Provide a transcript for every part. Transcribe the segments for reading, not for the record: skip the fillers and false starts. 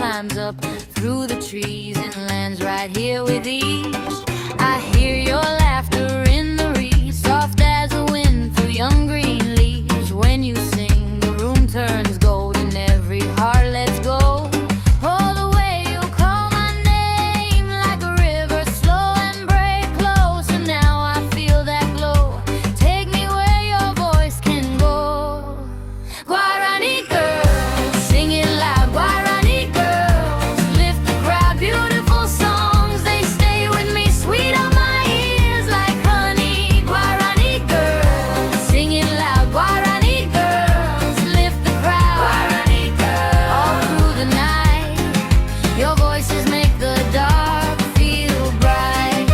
climbs up through the trees and lands right here with ease. I hear your laughter in the reeds, soft as a wind through young green leaves. When you sing, the room turns gold and every heart lets go. Oh, the way you call my name, like a river, slow and break close. And now I feel that glow. Take me where your voice can go. Guarani girls, sing it loud. Guarani girls, lift the crowd. Beautiful songs, they stay with me, sweet on my ears like honey. Guarani girls, sing it loud. Guarani girls, lift the crowd. Guarani girls, all through the night, your voices make the dark feel bright.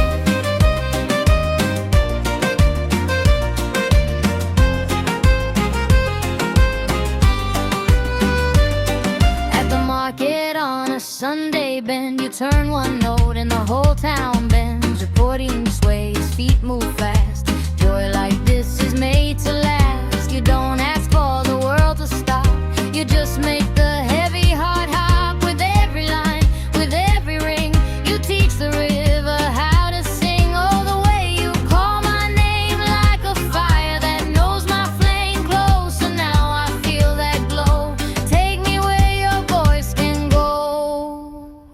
At the market on a Sunday bend, you turn one note and the whole town bends. Reporting sways, feet move fast. Joy like this is made to last. You don't ask for the world to stop, you just make the heavy heart hop. With every line, with every ring, you teach the river how to sing. Oh, the way you call my name, like a fire that knows my flame close. And now I feel that glow. Take me where your voice can go.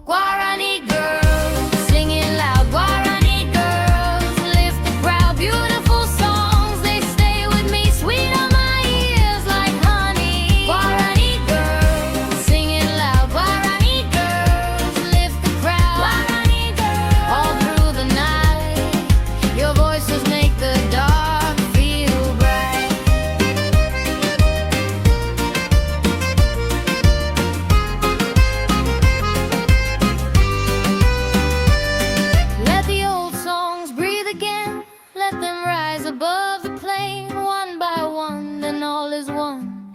Guarani girls, sing it loud. Guarani girls, lift the crowd. Beautiful songs, they stay with me, sweet on my ears like honey. Guarani girls, sing it loud. Guarani girls, lift the crowd. Guarani girls, all through the night, your voices make the dark feel bright. Let the old songs breathe again, let them rise above the plain. One by one, then all is one,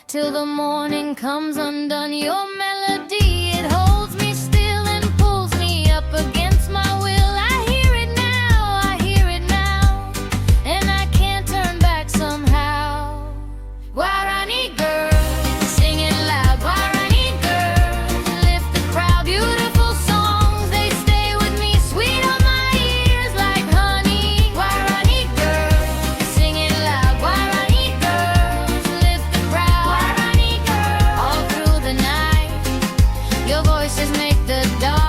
till the morning comes undone. Your melody, it holds me still and pulls me up against my will. I hear it now, I hear it now, and I can't turn back somehow. Guarani girls, sing it loud. Guarani girls, lift the crowd. Beautiful songs, they stay with me, sweet on my ears like honey. Guarani girls, sing it loud. Guarani girls, lift the crowd. Guarani girls, all through the night, your voices make the dark